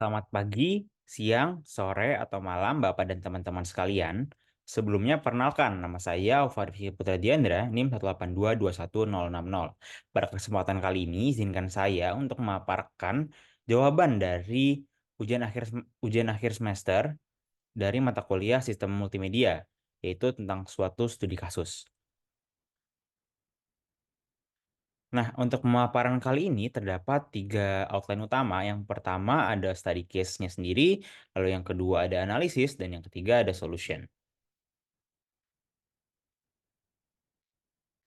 Selamat pagi, siang, sore, atau malam Bapak dan teman-teman sekalian. Sebelumnya perkenalkan, nama saya Alfari Putra Diandra, NIM 1822100. Pada kesempatan kali ini, izinkan saya untuk memaparkan jawaban dari ujian akhir semester dari mata kuliah Sistem Multimedia, yaitu tentang suatu studi kasus. Nah, untuk pemaparan kali ini terdapat tiga outline utama. Yang pertama ada study case-nya sendiri, lalu yang kedua ada analisis, dan yang ketiga ada solution.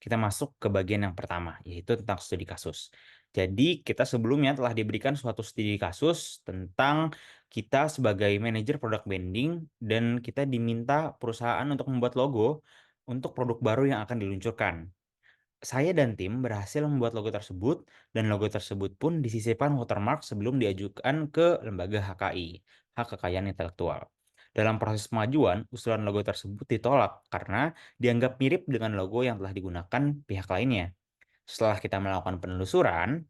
Kita masuk ke bagian yang pertama, yaitu tentang studi kasus. Jadi, kita sebelumnya telah diberikan suatu studi kasus tentang kita sebagai manajer product branding, dan kita diminta perusahaan untuk membuat logo untuk produk baru yang akan diluncurkan. Saya dan tim berhasil membuat logo tersebut, dan logo tersebut pun disisipkan watermark sebelum diajukan ke lembaga HKI, Hak Kekayaan Intelektual. Dalam proses pengajuan, usulan logo tersebut ditolak karena dianggap mirip dengan logo yang telah digunakan pihak lainnya. Setelah kita melakukan penelusuran,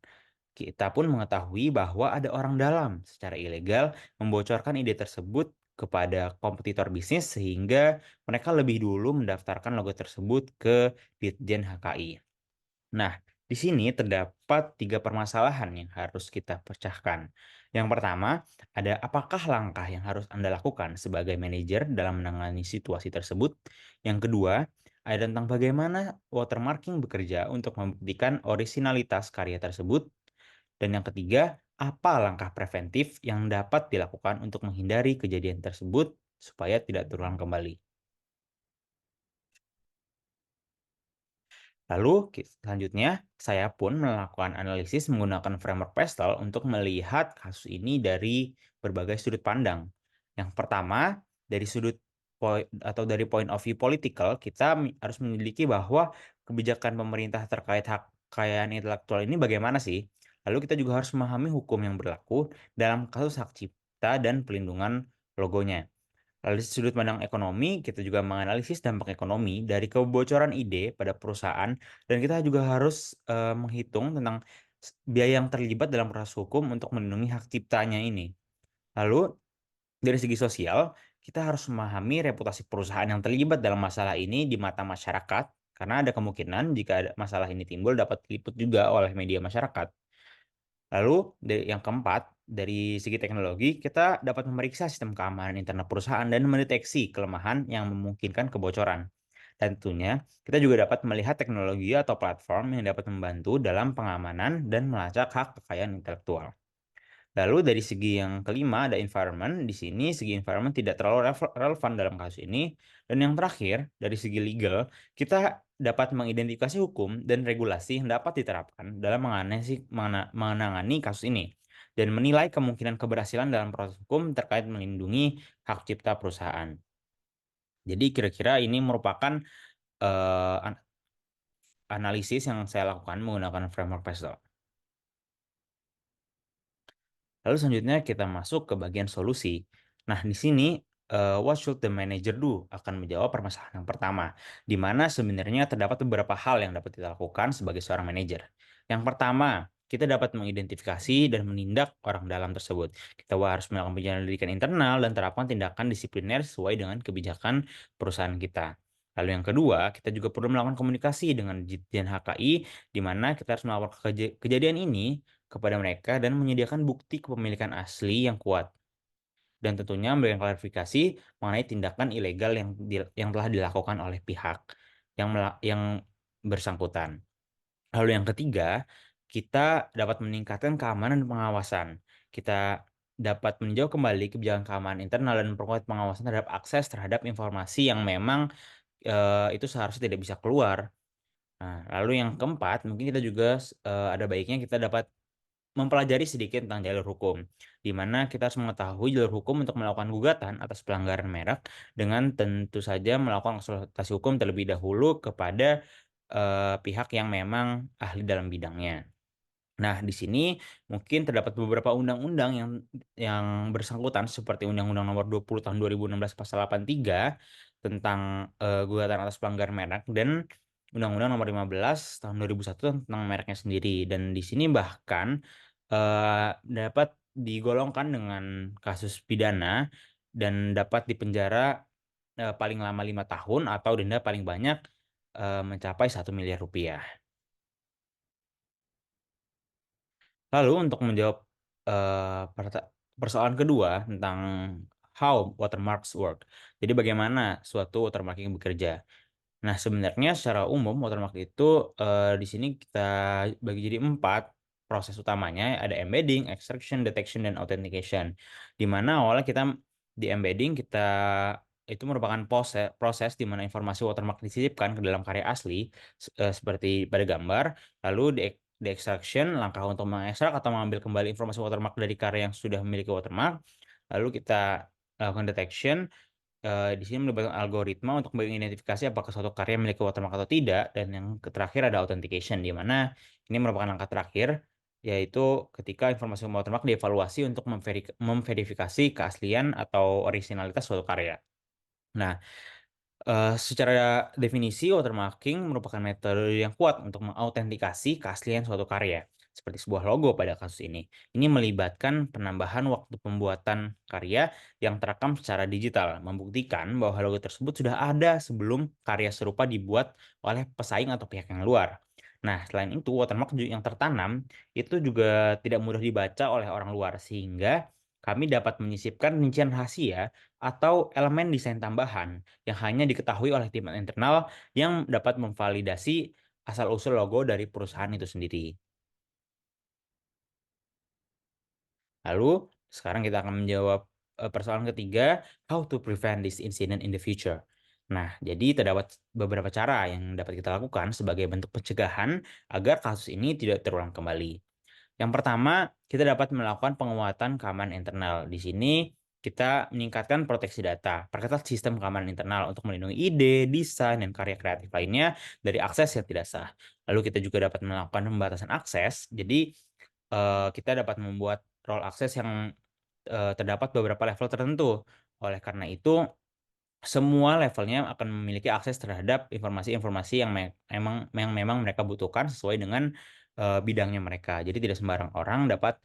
kita pun mengetahui bahwa ada orang dalam secara ilegal membocorkan ide tersebut kepada kompetitor bisnis sehingga mereka lebih dulu mendaftarkan logo tersebut ke Ditjen HKI. Nah, di sini terdapat tiga permasalahan yang harus kita pecahkan. Yang pertama, ada apakah langkah yang harus Anda lakukan sebagai manajer dalam menangani situasi tersebut. Yang kedua, ada tentang bagaimana watermarking bekerja untuk membuktikan orisinalitas karya tersebut. Dan yang ketiga, apa langkah preventif yang dapat dilakukan untuk menghindari kejadian tersebut supaya tidak terulang kembali. Lalu, selanjutnya, saya pun melakukan analisis menggunakan framework Pestel untuk melihat kasus ini dari berbagai sudut pandang. Yang pertama, dari dari point of view political, kita harus memiliki bahwa kebijakan pemerintah terkait hak kekayaan intelektual ini bagaimana sih? Lalu kita juga harus memahami hukum yang berlaku dalam kasus hak cipta dan pelindungan logonya. Lalu dari sudut pandang ekonomi, kita juga menganalisis dampak ekonomi dari kebocoran ide pada perusahaan, dan kita juga harus menghitung tentang biaya yang terlibat dalam proses hukum untuk melindungi hak ciptanya ini. Lalu dari segi sosial, kita harus memahami reputasi perusahaan yang terlibat dalam masalah ini di mata masyarakat, karena ada kemungkinan jika ada masalah ini timbul dapat diliput juga oleh media masyarakat. Lalu yang keempat, dari segi teknologi, kita dapat memeriksa sistem keamanan internal perusahaan dan mendeteksi kelemahan yang memungkinkan kebocoran. Dan tentunya, kita juga dapat melihat teknologi atau platform yang dapat membantu dalam pengamanan dan melacak hak kekayaan intelektual. Lalu dari segi yang kelima ada environment. Di sini segi environment tidak terlalu relevan dalam kasus ini. Dan yang terakhir dari segi legal, kita dapat mengidentifikasi hukum dan regulasi yang dapat diterapkan dalam menangani kasus ini dan menilai kemungkinan keberhasilan dalam proses hukum terkait melindungi hak cipta perusahaan. Jadi kira-kira ini merupakan analisis yang saya lakukan menggunakan framework PESTEL. Lalu selanjutnya kita masuk ke bagian solusi. Nah, di sini what should the manager do akan menjawab permasalahan yang pertama, di mana sebenarnya terdapat beberapa hal yang dapat kita lakukan sebagai seorang manajer. Yang pertama, kita dapat mengidentifikasi dan menindak orang dalam tersebut. Kita harus melakukan penyelidikan internal dan terapkan tindakan disipliner sesuai dengan kebijakan perusahaan kita. Lalu yang kedua, kita juga perlu melakukan komunikasi dengan Ditjen HKI, di mana kita harus melaporkan kejadian ini kepada mereka dan menyediakan bukti kepemilikan asli yang kuat. Dan tentunya memberikan klarifikasi mengenai tindakan ilegal yang telah dilakukan oleh pihak yang bersangkutan. Lalu yang ketiga, kita dapat meningkatkan keamanan dan pengawasan. Kita dapat meninjau kembali kebijakan keamanan internal dan memperkuat pengawasan terhadap akses terhadap informasi yang memang itu seharusnya tidak bisa keluar. Nah, lalu yang keempat, mungkin kita juga ada baiknya kita dapat mempelajari sedikit tentang jalur hukum, di mana kita harus mengetahui jalur hukum untuk melakukan gugatan atas pelanggaran merek dengan tentu saja melakukan konsultasi hukum terlebih dahulu kepada pihak yang memang ahli dalam bidangnya. Nah, di sini mungkin terdapat beberapa undang-undang yang bersangkutan seperti Undang-Undang Nomor 20 Tahun 2016 Pasal 83 tentang gugatan atas pelanggaran merek, dan Undang-Undang Nomor 15 Tahun 2001 tentang mereknya sendiri. Dan di sini bahkan dapat digolongkan dengan kasus pidana dan dapat dipenjara, paling lama 5 tahun atau denda paling banyak, mencapai Rp1.000.000.000. Lalu untuk menjawab, persoalan kedua tentang how watermarks work. Jadi bagaimana suatu watermarking bekerja. Nah, sebenarnya secara umum watermark itu, di sini kita bagi jadi 4 proses utamanya, ada embedding, extraction, detection, dan authentication. Di mana awalnya kita di embedding kita itu merupakan proses di mana informasi watermark disisipkan ke dalam karya asli, seperti pada gambar, lalu di extraction, langkah untuk mengekstrak atau mengambil kembali informasi watermark dari karya yang sudah memiliki watermark, lalu kita lakukan detection. Di sini melibatkan algoritma untuk mengidentifikasi apakah suatu karya memiliki watermark atau tidak, dan yang terakhir ada authentication, di mana ini merupakan langkah terakhir, yaitu ketika informasi watermark dievaluasi untuk memverifikasi keaslian atau orisinalitas suatu karya. Nah, secara definisi, watermarking merupakan metode yang kuat untuk mengautentikasi keaslian suatu karya, seperti sebuah logo pada kasus ini. Ini melibatkan penambahan waktu pembuatan karya yang terekam secara digital, membuktikan bahwa logo tersebut sudah ada sebelum karya serupa dibuat oleh pesaing atau pihak yang luar. Nah, selain itu, watermark yang tertanam itu juga tidak mudah dibaca oleh orang luar, sehingga kami dapat menyisipkan rincian rahasia atau elemen desain tambahan yang hanya diketahui oleh tim internal yang dapat memvalidasi asal-usul logo dari perusahaan itu sendiri. Lalu, sekarang kita akan menjawab, persoalan ketiga, how to prevent this incident in the future. Nah, jadi terdapat beberapa cara yang dapat kita lakukan sebagai bentuk pencegahan agar kasus ini tidak terulang kembali. Yang pertama, kita dapat melakukan penguatan keamanan internal. Di sini kita meningkatkan proteksi data, perketat sistem keamanan internal untuk melindungi ide, desain, dan karya kreatif lainnya dari akses yang tidak sah. Lalu kita juga dapat melakukan pembatasan akses. Jadi, kita dapat membuat role akses yang, terdapat beberapa level tertentu. Oleh karena itu, semua levelnya akan memiliki akses terhadap informasi-informasi yang memang mereka butuhkan sesuai dengan, bidangnya mereka. Jadi tidak sembarang orang dapat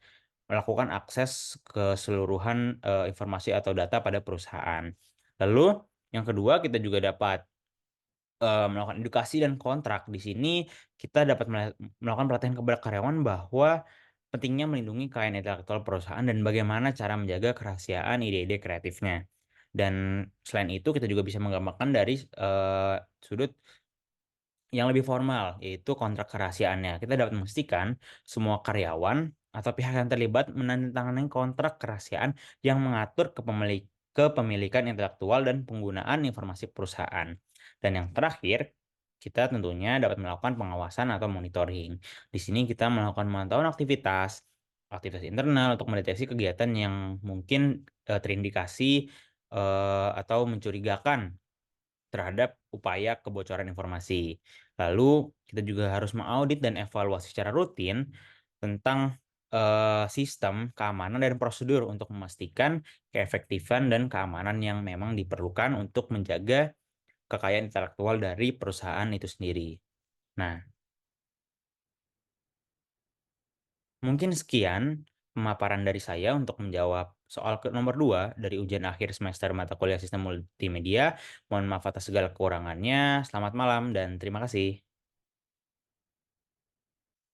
melakukan akses keseluruhan, informasi atau data pada perusahaan. Lalu yang kedua, kita juga dapat, melakukan edukasi dan kontrak. Di sini kita dapat melakukan pelatihan kepada karyawan bahwa pentingnya melindungi kekayaan intelektual perusahaan dan bagaimana cara menjaga kerahasiaan ide-ide kreatifnya. Dan selain itu kita juga bisa menggambarkan dari, sudut yang lebih formal, yaitu kontrak kerahasiaannya. Kita dapat memastikan semua karyawan atau pihak yang terlibat menandatangani kontrak kerahasiaan yang mengatur kepemilikan intelektual dan penggunaan informasi perusahaan. Dan yang terakhir, kita tentunya dapat melakukan pengawasan atau monitoring. Di sini kita melakukan pemantauan aktivitas internal untuk mendeteksi kegiatan yang mungkin, terindikasi, atau mencurigakan terhadap upaya kebocoran informasi. Lalu kita juga harus mengaudit dan evaluasi secara rutin tentang, sistem keamanan dan prosedur untuk memastikan keefektifan dan keamanan yang memang diperlukan untuk menjaga kekayaan intelektual dari perusahaan itu sendiri. Nah, mungkin sekian pemaparan dari saya untuk menjawab soal nomor 2 dari ujian akhir semester mata kuliah Sistem Multimedia. Mohon maaf atas segala kekurangannya. Selamat malam dan terima kasih.